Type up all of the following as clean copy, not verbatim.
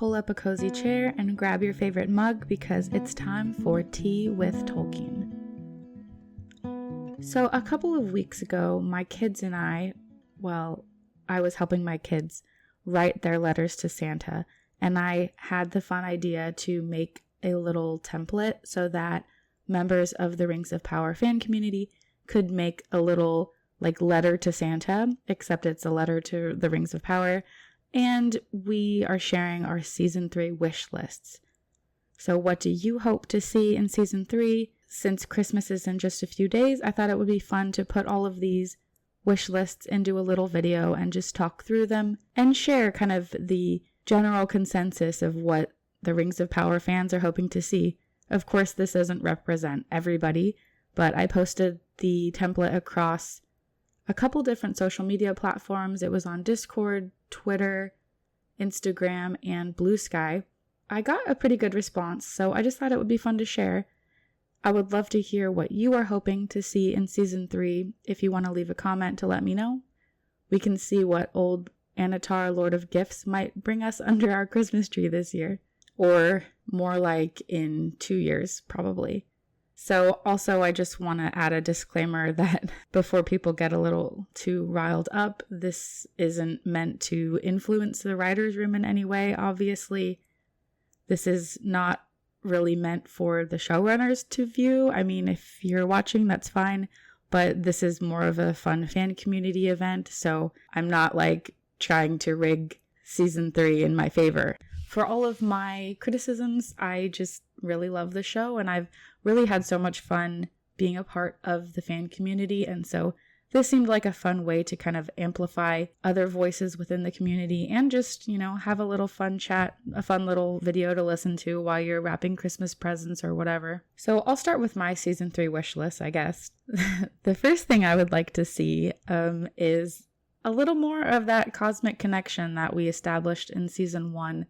pull up a cozy chair and grab your favorite mug because it's time for Tea with Tolkien. So a couple of weeks ago, my kids and I was helping my kids write their letters to Santa, and I had the fun idea to make a little template so that members of the Rings of Power fan community could make a little letter to Santa, except it's a letter to the Rings of Power, and we are sharing our season 3 wish lists. So what do you hope to see in season 3? Since Christmas is in just a few days, I thought it would be fun to put all of these wish lists into a little video and just talk through them and share kind of the general consensus of what the Rings of Power fans are hoping to see. Of course, this doesn't represent everybody, but I posted the template across a couple different social media platforms. It was on Discord, Twitter, Instagram, and Blue Sky. I got a pretty good response, so I just thought it would be fun to share. I would love to hear what you are hoping to see in season 3. If you want to leave a comment to let me know, we can see what old Anatar, Lord of Gifts, might bring us under our Christmas tree this year. Or more like in 2 years, probably. So also, I just want to add a disclaimer that before people get a little too riled up, this isn't meant to influence the writer's room in any way. Obviously, this is not really meant for the showrunners to view. I mean, if you're watching, that's fine. But this is more of a fun fan community event. So I'm not trying to rig season 3 in my favor. For all of my criticisms, I just really love the show, and I've really had so much fun being a part of the fan community, and so this seemed like a fun way to kind of amplify other voices within the community and just, have a little fun chat, a fun little video to listen to while you're wrapping Christmas presents or whatever. So I'll start with my season 3 wish list, I guess. The first thing I would like to see is a little more of that cosmic connection that we established in season 1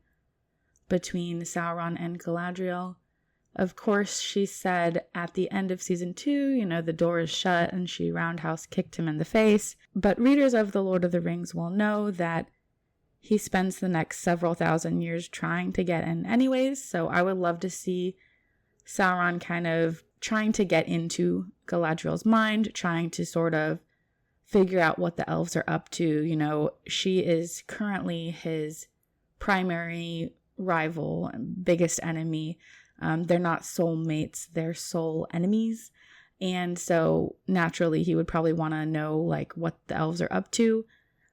between Sauron and Galadriel. Of course, she said at the end of season 2, the door is shut and she roundhouse kicked him in the face. But readers of The Lord of the Rings will know that he spends the next several thousand years trying to get in anyways. So I would love to see Sauron kind of trying to get into Galadriel's mind, trying to sort of figure out what the elves are up to. She is currently his primary rival and biggest enemy. They're not soulmates, they're soul enemies. And so naturally he would probably want to know what the elves are up to.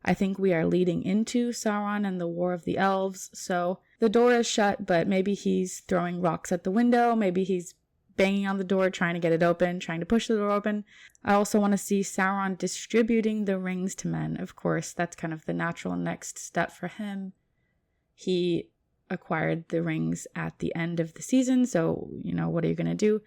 I think we are leading into Sauron and the War of the Elves. So the door is shut, but maybe he's throwing rocks at the window. Maybe he's banging on the door, trying to get it open, trying to push the door open. I also want to see Sauron distributing the rings to men. Of course, that's kind of the natural next step for him. He acquired the rings at the end of the season, so what are you going to do?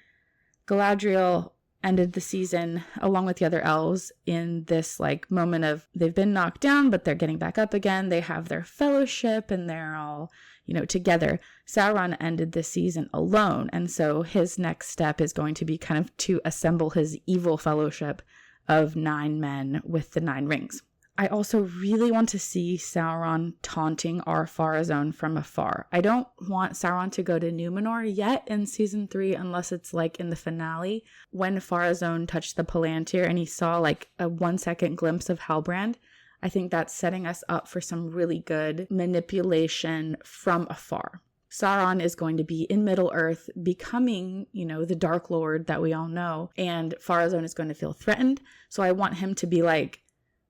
Galadriel ended the season along with the other elves in this moment of they've been knocked down but they're getting back up again. They have their fellowship and they're all together. Sauron ended the season alone, and so his next step is going to be kind of to assemble his evil fellowship of 9 men with the 9 rings. I also really want to see Sauron taunting Ar-Pharazôn from afar. I don't want Sauron to go to Numenor yet in season 3 unless it's in the finale when Pharazôn touched the Palantir and he saw a 1-second glimpse of Halbrand. I think that's setting us up for some really good manipulation from afar. Sauron is going to be in Middle-earth becoming, the Dark Lord that we all know, and Pharazôn is going to feel threatened. So I want him to be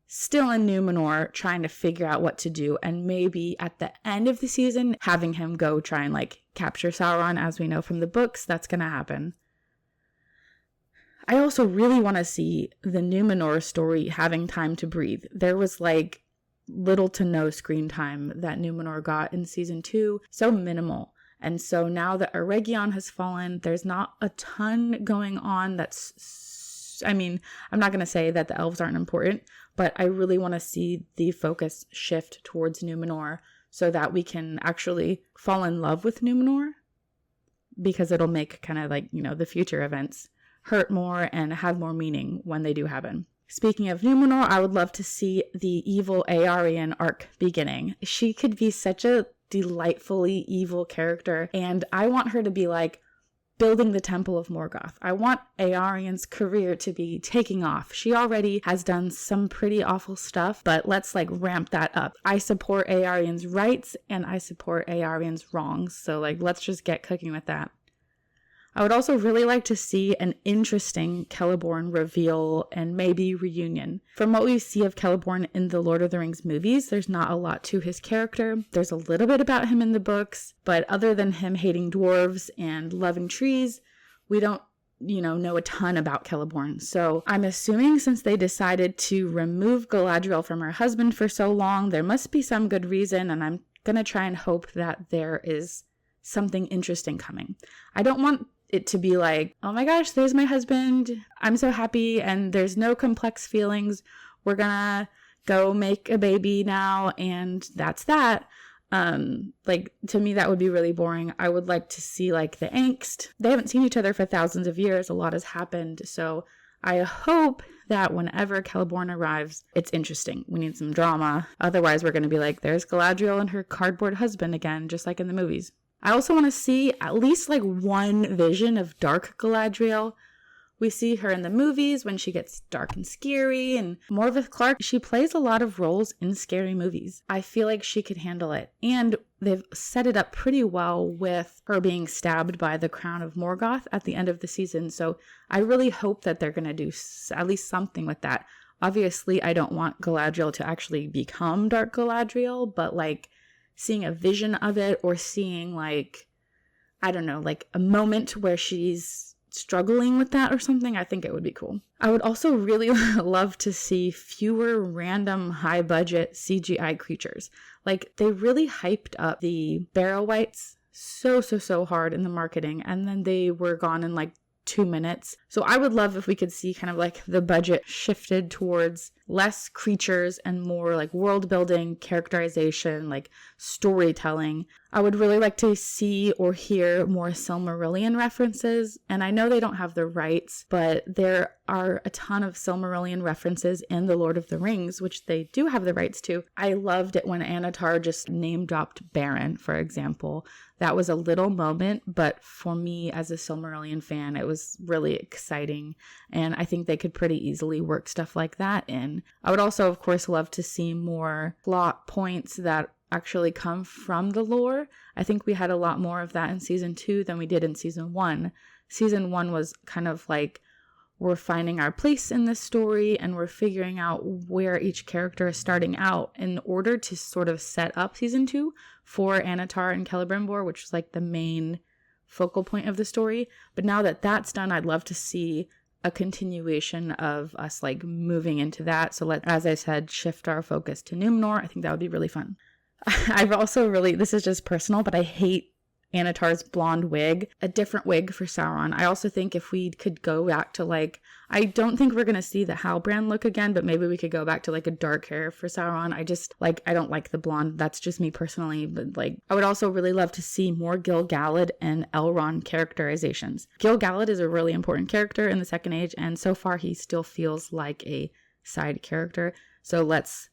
still in Numenor trying to figure out what to do, and maybe at the end of the season having him go try and capture Sauron. As we know from the books, that's going to happen. I also really want to see the Numenor story having time to breathe. There was little to no screen time that Numenor got in season 2, so minimal. And so now that Eregion has fallen, there's not a ton going on I'm not going to say that the elves aren't important, but I really want to see the focus shift towards Numenor so that we can actually fall in love with Numenor, because it'll make kind of the future events hurt more and have more meaning when they do happen. Speaking of Numenor, I would love to see the evil Aarian arc beginning. She could be such a delightfully evil character. And I want her to be like building the Temple of Morgoth. I want Aarian's career to be taking off. She already has done some pretty awful stuff, but let's like ramp that up. I support Aarian's rights and I support Aarian's wrongs. So like, let's just get cooking with that. I would also really like to see an interesting Celeborn reveal and maybe reunion. From what we see of Celeborn in the Lord of the Rings movies, there's not a lot to his character. There's a little bit about him in the books, but other than him hating dwarves and loving trees, we don't, know a ton about Celeborn. So I'm assuming since they decided to remove Galadriel from her husband for so long, there must be some good reason, and I'm going to try and hope that there is something interesting coming. I don't want it to be like, oh my gosh, there's my husband, I'm so happy, and there's no complex feelings, we're gonna go make a baby now, and that's that. Like, to me, that would be really boring. I would like to see like the angst. They haven't seen each other for thousands of years. A lot has happened. So I hope that whenever Celeborn arrives, it's interesting. We need some drama. Otherwise, we're going to be like, there's Galadriel and her cardboard husband again, just like in the movies. I also want to see at least like one vision of dark Galadriel. We see her in the movies when she gets dark and scary, and Morveth Clark, she plays a lot of roles in scary movies. I feel like she could handle it. And they've set it up pretty well with her being stabbed by the Crown of Morgoth at the end of the season. So I really hope that they're going to do at least something with that. Obviously, I don't want Galadriel to actually become Dark Galadriel, but like seeing a vision of it, or seeing like, I don't know, like a moment where she's struggling with that or something, I think it would be cool. I would also really love to see fewer random high budget CGI creatures. Like, they really hyped up the Barrow-wights so hard in the marketing, and then they were gone in like 2 minutes. So I would love if we could see kind of like the budget shifted towards less creatures and more like world building, characterization, like storytelling. I would really like to see or hear more Silmarillion references. And I know they don't have the rights, but there are a ton of Silmarillion references in The Lord of the Rings, which they do have the rights to. I loved it when Anatar just name dropped Beren, for example. That was a little moment, but for me as a Silmarillion fan, it was really exciting. And I think they could pretty easily work stuff like that in. I would also, of course, love to see more plot points that actually come from the lore. I think we had a lot more of that in season 2 than we did in season 1. Season 1 was kind of like, we're finding our place in this story and we're figuring out where each character is starting out in order to sort of set up season 2 for Anatar and Celebrimbor, which is like the main focal point of the story. But now that that's done, I'd love to see a continuation of us like moving into that. So let's, as I said, shift our focus to Numenor. I think that would be really fun. I've also really, this is just personal, but I hate Anatar's blonde wig, a different wig for Sauron. I also think if we could go back to like, I don't think we're going to see the Halbrand look again, but maybe we could go back to like a dark hair for Sauron. I just like, I don't like the blonde. That's just me personally. But like, I would also really love to see more Gil-galad and Elrond characterizations. Gil-galad is a really important character in the Second Age, and so far he still feels like a side character. So let's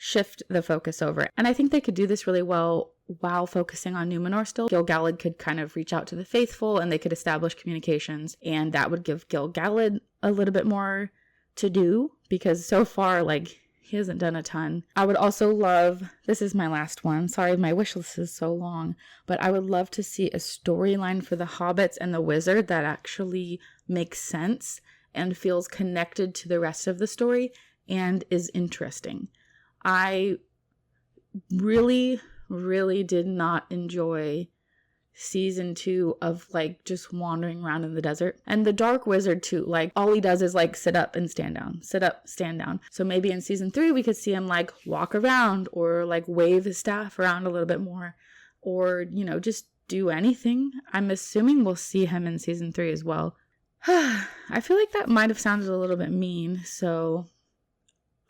shift the focus over. And I think they could do this really well while focusing on Numenor still. Gil-galad could kind of reach out to the faithful and they could establish communications, and that would give Gil-galad a little bit more to do, because so far, like, he hasn't done a ton. I would also love, this is my last one, sorry my wish list is so long, but I would love to see a storyline for the hobbits and the wizard that actually makes sense and feels connected to the rest of the story and is interesting. I really did not enjoy season 2 of like just wandering around in the desert. And the Dark Wizard too, like all he does is like sit up and stand down, sit up, stand down. So maybe in season 3 we could see him like walk around or like wave his staff around a little bit more, or, you know, just do anything. I'm assuming we'll see him in season 3 as well. I feel like that might have sounded a little bit mean, so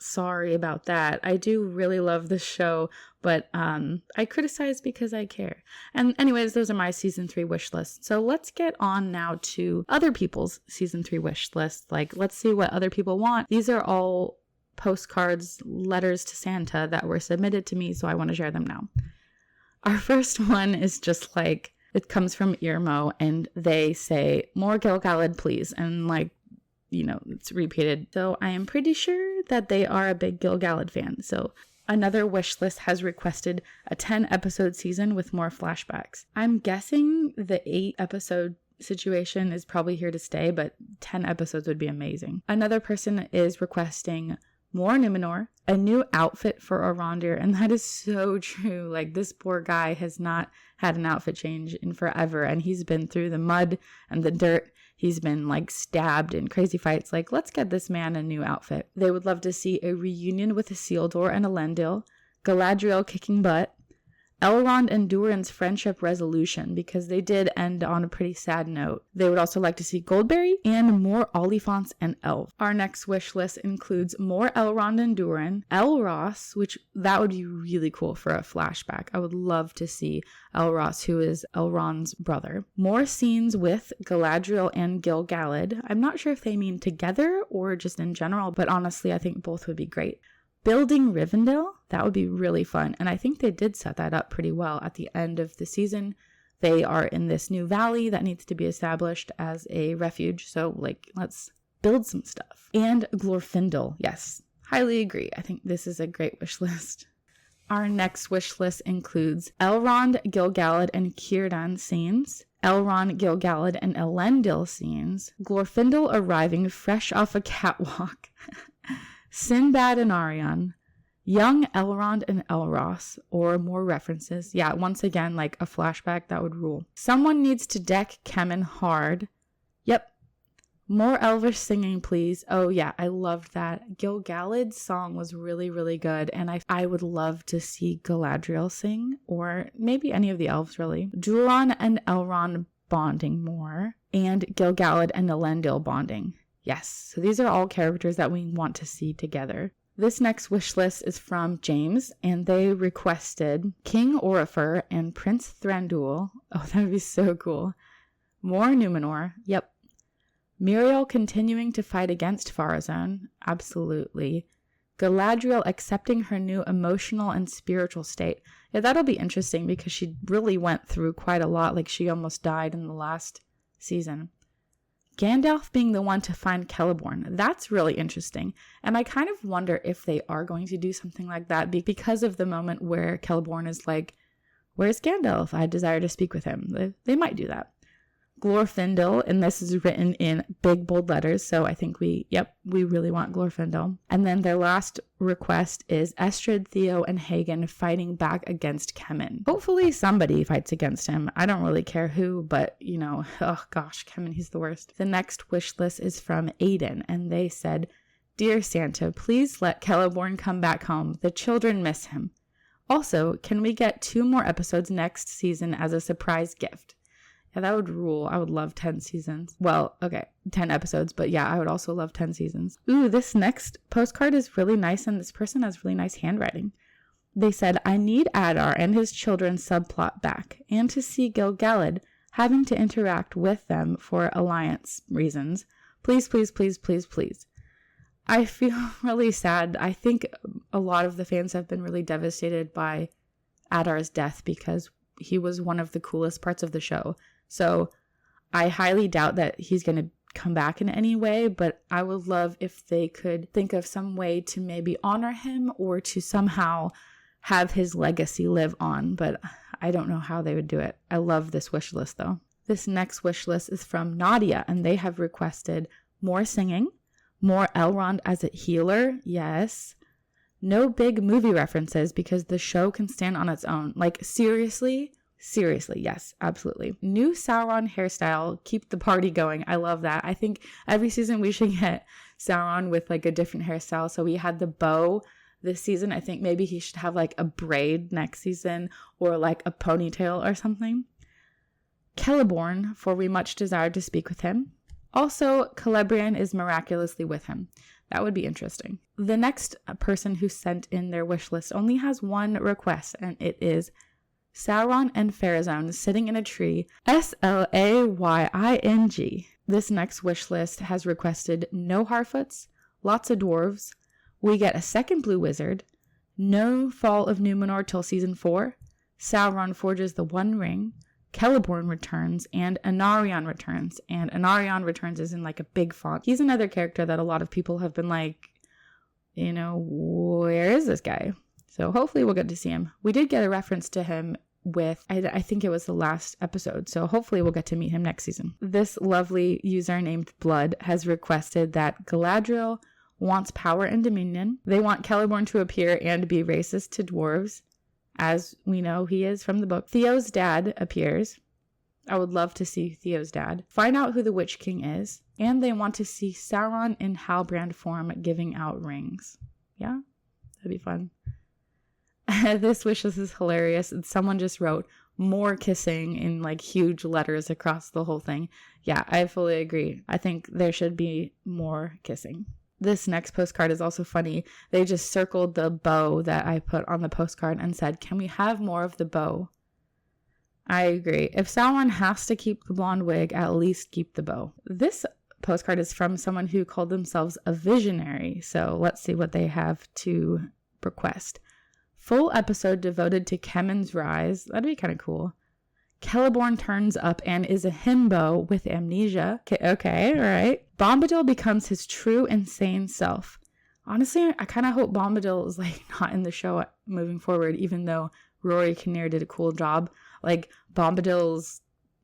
sorry about that. I do really love this show, but I criticize because I care. And anyways, those are my season 3 wish lists. So let's get on now to other people's season 3 wish lists. Like, let's see what other people want. These are all postcards, letters to Santa that were submitted to me, so I want to share them now. Our first one is just like, it comes from Irmo, and they say, more Gil-galad, please. And like, it's repeated. So I am pretty sure that they are a big Gil-galad fan. So another wish list has requested a 10-episode season with more flashbacks. I'm guessing the 8-episode situation is probably here to stay, but 10 episodes would be amazing. Another person is requesting more Numenor, a new outfit for Arondir, and that is so true. Like, this poor guy has not had an outfit change in forever, and he's been through the mud and the dirt. He's been like stabbed in crazy fights. Like, let's get this man a new outfit. They would love to see a reunion with Isildur and Elendil, Galadriel kicking butt, Elrond and Durin's friendship resolution, because they did end on a pretty sad note. They would also like to see Goldberry and more Oliphaunts and elves. Our next wish list includes more Elrond and Durin, Elros, which that would be really cool for a flashback. I would love to see Elros, who is Elrond's brother. More scenes with Galadriel and Gil-galad. I'm not sure if they mean together or just in general, but honestly, I think both would be great. Building Rivendell, that would be really fun. And I think they did set that up pretty well at the end of the season. They are in this new valley that needs to be established as a refuge. So, like, let's build some stuff. And Glorfindel, yes, highly agree. I think this is a great wish list. Our next wish list includes Elrond, Gil-galad, and Círdan scenes, Elrond, Gil-galad, and Elendil scenes, Glorfindel arriving fresh off a catwalk, Sinbad and Arion, young Elrond and Elros, or more references. Yeah, once again, like a flashback, that would rule. Someone needs to deck Kemen hard. Yep. More Elvish singing, please. Oh yeah, I loved that. Gil-galad's song was really, really good, and I would love to see Galadriel sing, or maybe any of the elves, really. Durin and Elrond bonding more, and Gil-galad and Elendil bonding. Yes, so these are all characters that we want to see together. This next wish list is from James, and they requested King Orifer and Prince Thranduil. Oh, that would be so cool. More Numenor. Yep. Muriel continuing to fight against Pharazôn. Absolutely. Galadriel accepting her new emotional and spiritual state. Yeah, that'll be interesting because she really went through quite a lot. Like, she almost died in the last season. Gandalf being the one to find Celeborn. That's really interesting. And I kind of wonder if they are going to do something like that because of the moment where Celeborn is like, where's Gandalf? I desire to speak with him. They might do that. Glorfindel, and this is written in big bold letters, so I think we really want Glorfindel. And then their last request is Estrid, Theo, and Hagen fighting back against Kemen. Hopefully somebody fights against him. I don't really care who, but oh gosh, Kemen, he's the worst. The next wish list is from Aiden, and they said, Dear Santa, please let Celeborn come back home. The children miss him. Also, can we get 2 more episodes next season as a surprise gift? Yeah, that would rule. I would love 10 seasons. Well, okay, 10 episodes, but yeah, I would also love 10 seasons. Ooh, this next postcard is really nice, and this person has really nice handwriting. They said, I need Adar and his children subplot back, and to see Gil-galad having to interact with them for alliance reasons. Please, please, please, please, please. I feel really sad. I think a lot of the fans have been really devastated by Adar's death because he was one of the coolest parts of the show. So I highly doubt that he's going to come back in any way, but I would love if they could think of some way to maybe honor him or to somehow have his legacy live on, but I don't know how they would do it. I love this wish list though. This next wish list is from Nadia, and they have requested more singing, more Elrond as a healer, yes. No big movie references because the show can stand on its own. Like, seriously, yes, absolutely. New Sauron hairstyle, keep the party going. I love that. I think every season we should get Sauron with like a different hairstyle. So we had the bow this season. I think maybe he should have like a braid next season or like a ponytail or something. Celeborn, for we much desire to speak with him. Also, Celebrian is miraculously with him. That would be interesting. The next person who sent in their wish list only has one request, and it is Sauron and Pharazôn sitting in a tree, Slaying. This next wish list has requested no Harfoots, lots of dwarves, we get a second blue wizard, no fall of Numenor till season 4, Sauron forges the One Ring, Celeborn returns, and Anarion returns. And Anarion returns is in like a big font. He's another character that a lot of people have been like, where is this guy? So hopefully we'll get to see him. We did get a reference to him with, I think it was the last episode. So hopefully we'll get to meet him next season. This lovely user named Blood has requested that Galadriel wants power and dominion. They want Celeborn to appear and be racist to dwarves, as we know he is from the book. Theo's dad appears. I would love to see Theo's dad. Find out who the Witch King is. And they want to see Sauron in Halbrand form giving out rings. Yeah, that'd be fun. This wish list is hilarious. Someone just wrote more kissing in like huge letters across the whole thing. Yeah, I fully agree. I think there should be more kissing. This next postcard is also funny. They just circled the bow that I put on the postcard and said, can we have more of the bow? I agree. If Sauron has to keep the blonde wig, at least keep the bow. This postcard is from someone who called themselves a visionary. So let's see what they have to request. Full episode devoted to Kemen's rise. That'd be kind of cool. Celeborn turns up and is a himbo with amnesia. Okay, all right. Bombadil becomes his true insane self. Honestly, I kind of hope Bombadil is like not in the show moving forward, even though Rory Kinnear did a cool job. Like Bombadil's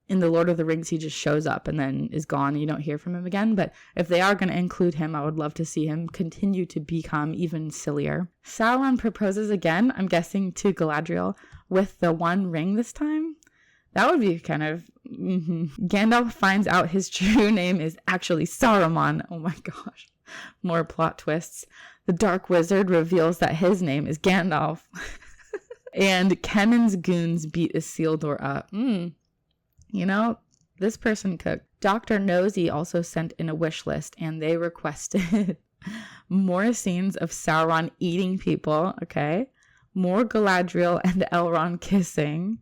in the Lord of the Rings, he just shows up and then is gone. You don't hear from him again. But if they are going to include him, I would love to see him continue to become even sillier. Sauron proposes again, I'm guessing to Galadriel, with the One Ring this time. That would be kind of... Gandalf finds out his true name is actually Saruman. Oh my gosh. More plot twists. The Dark Wizard reveals that his name is Gandalf. And Kemen's goons beat Isildur up. This person cooked. Dr. Nosy also sent in a wish list, and they requested more scenes of Sauron eating people, okay? More Galadriel and Elrond kissing.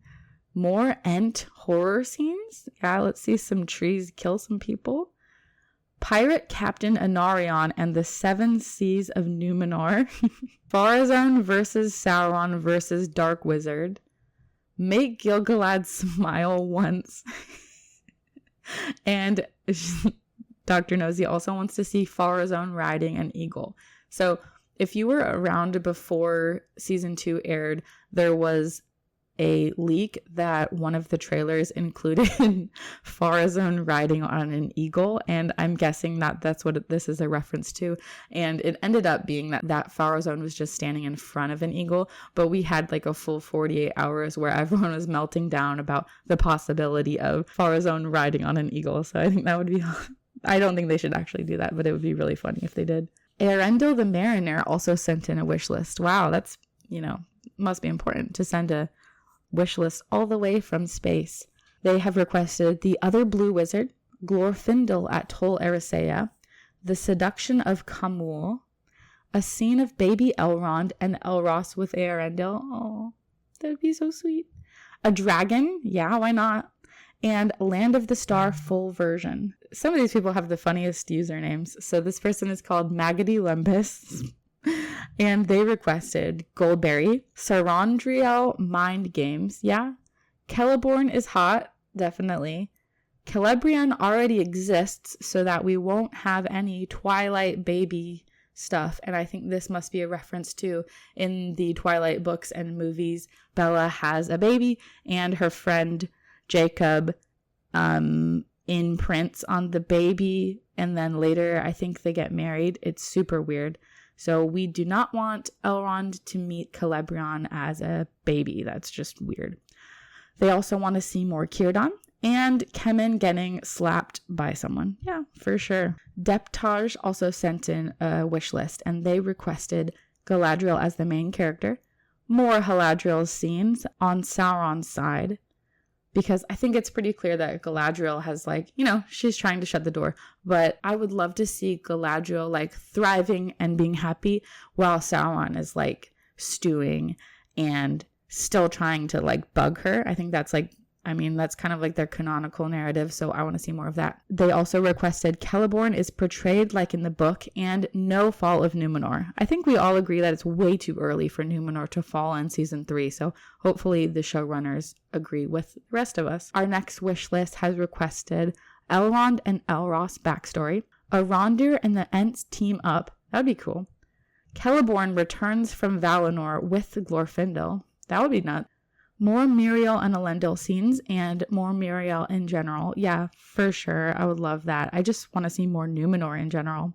More Ent horror scenes. Yeah, let's see some trees kill some people. Pirate Captain Anarion and the Seven Seas of Numenor. Pharazôn versus Sauron versus Dark Wizard. Make Gil-galad smile once. And Dr. Nosy also wants to see Pharazôn riding an eagle. So if you were around before season 2 aired, there was a leak that one of the trailers included Pharazôn riding on an eagle, and I'm guessing that that's what this is a reference to. And it ended up being that Pharazôn was just standing in front of an eagle, but we had like a full 48 hours where everyone was melting down about the possibility of Pharazôn riding on an eagle. So I think that would be... I don't think they should actually do that, but it would be really funny if they did. Eärendil the Mariner also sent in a wish list. Wow, that's, must be important to send a wish list all the way from space. They have requested the other blue wizard, Glorfindel at Tol Eressëa, the seduction of Khamûl, a scene of baby Elrond and Elros with Eärendil. Oh, that'd be so sweet. A dragon, yeah, why not? And Land of the Star full version. Some of these people have the funniest usernames. So this person is called Magady Lembus. And they requested Goldberry, Sarandriel Mind Games, yeah. Celeborn is hot, definitely. Celebrian already exists so that we won't have any Twilight baby stuff. And I think this must be a reference to in the Twilight books and movies. Bella has a baby and her friend Jacob imprints on the baby. And then later I think they get married. It's super weird. So we do not want Elrond to meet Celebrian as a baby. That's just weird. They also want to see more Círdan and Kemen getting slapped by someone. Yeah, for sure. Deptage also sent in a wish list, and they requested Galadriel as the main character, more Galadriel scenes on Sauron's side, because I think it's pretty clear that Galadriel has she's trying to shut the door. But I would love to see Galadriel thriving and being happy while Sauron is stewing and still trying to bug her. I think that's I mean, that's kind of like their canonical narrative, so I want to see more of that. They also requested Celeborn is portrayed like in the book and no fall of Numenor. I think we all agree that it's way too early for Numenor to fall in season 3, so hopefully the showrunners agree with the rest of us. Our next wish list has requested Elrond and Elros backstory. Arondir and the Ents team up. That'd be cool. Celeborn returns from Valinor with Glorfindel. That would be nuts. More Muriel and Elendil scenes and more Muriel in general. Yeah, for sure. I would love that. I just want to see more Numenor in general.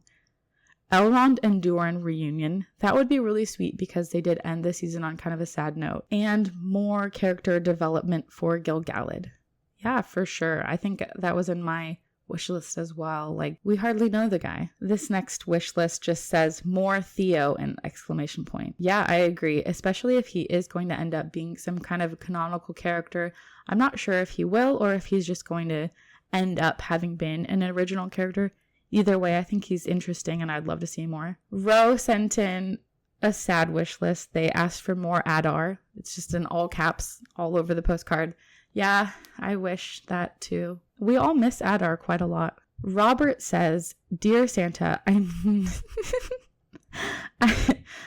Elrond and Durin reunion. That would be really sweet because they did end the season on kind of a sad note. And more character development for Gil-galad. Yeah, for sure. I think that was in my wish list as well. Like, we hardly know the guy. This next wish list just says more Theo and exclamation point. Yeah, I agree, especially if he is going to end up being some kind of canonical character. I'm not sure if he will or if he's just going to end up having been an original character. Either way, I think he's interesting and I'd love to see more. Ro sent in a sad wish list. They asked for more Adar. It's just in all caps all over the postcard. Yeah, I wish that too. We all miss Adar quite a lot. Robert says, Dear Santa,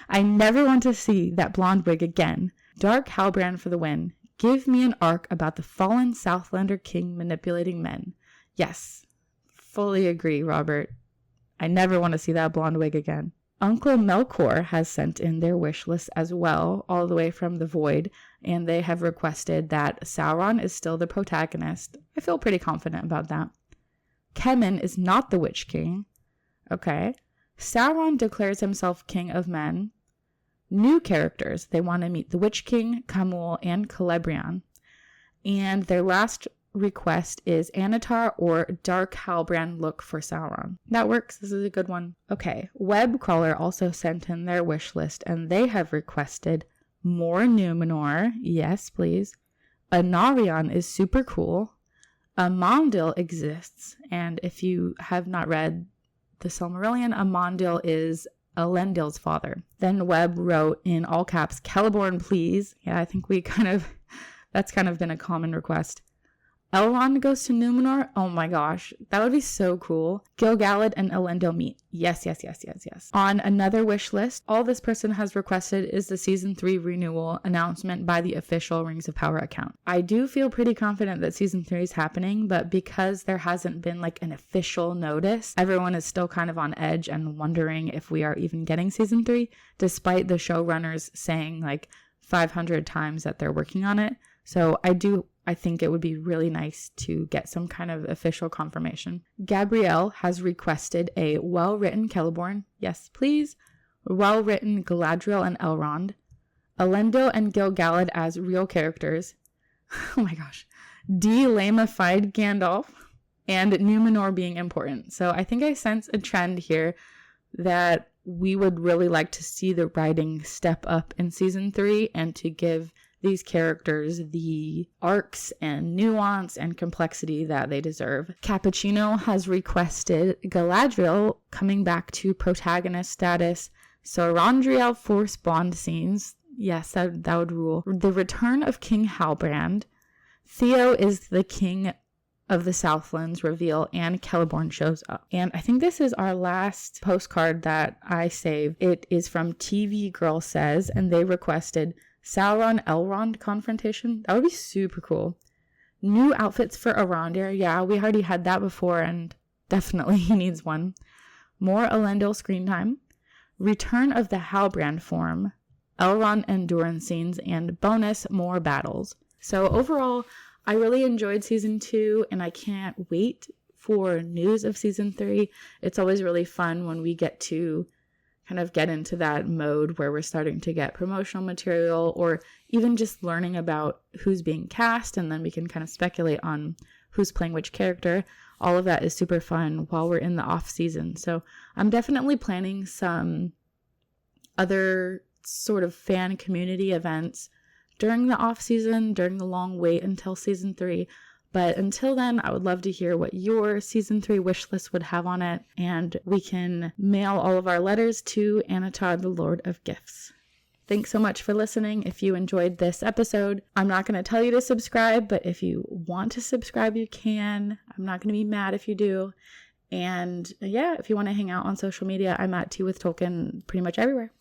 I never want to see that blonde wig again. Dark Halbrand for the win. Give me an arc about the fallen Southlander king manipulating men. Yes, fully agree, Robert. I never want to see that blonde wig again. Uncle Melkor has sent in their wish list as well, all the way from the Void, and they have requested that Sauron is still the protagonist. I feel pretty confident about that. Kemen is not the Witch King. Okay. Sauron declares himself King of Men. New characters. They want to meet the Witch King, Camul, and Celebrian. And their last request is Anatar or Dark Halbrand look for Sauron. That works. This is a good one. Okay. Webcrawler also sent in their wish list, and they have requested more Numenor. Yes, please. Anarion is super cool. Amandil exists, and if you have not read the Silmarillion, Amandil is Elendil's father. Then Webb wrote in all caps, Celeborn, please. Yeah, I think that's kind of been a common request. Elrond goes to Numenor. Oh my gosh, that would be so cool. Gil-galad and Elendil meet. Yes. On another wish list, all this person has requested is the season 3 renewal announcement by the official Rings of Power account. I do feel pretty confident that season 3 is happening, but because there hasn't been like an official notice, everyone is still kind of on edge and wondering if we are even getting season 3, despite the showrunners saying like 500 times that they're working on it. So I think it would be really nice to get some kind of official confirmation. Gabrielle has requested a well-written Celeborn. Yes, please. Well-written Galadriel and Elrond. Elendil and Gil-galad as real characters. Oh my gosh. De-lamified Gandalf. And Numenor being important. So I think I sense a trend here that we would really like to see the writing step up in season 3 and to give these characters the arcs and nuance and complexity that they deserve. Cappuccino has requested Galadriel coming back to protagonist status. Sorondriel force bond scenes. Yes, that would rule. The return of King Halbrand. Theo is the king of the Southlands reveal, and Celeborn shows up. And I think this is our last postcard that I saved. It is from TV Girl Says, and they requested Sauron Elrond confrontation. That would be super cool. New outfits for Arondir. Yeah, we already had that before and definitely he needs one. More Elendil screen time. Return of the Halbrand form. Elrond and Durin scenes, and bonus more battles. So overall, I really enjoyed season 2 and I can't wait for news of season 3. It's always really fun when we get to kind of get into that mode where we're starting to get promotional material or even just learning about who's being cast, and then we can kind of speculate on who's playing which character. All of that is super fun while we're in the off season. So I'm definitely planning some other sort of fan community events during the off season, during the long wait until season 3. But until then, I would love to hear what your season 3 wish list would have on it, and we can mail all of our letters to Anatar, the Lord of Gifts. Thanks so much for listening. If you enjoyed this episode, I'm not going to tell you to subscribe, but if you want to subscribe, you can. I'm not going to be mad if you do. And yeah, if you want to hang out on social media, I'm at Tea with Tolkien pretty much everywhere.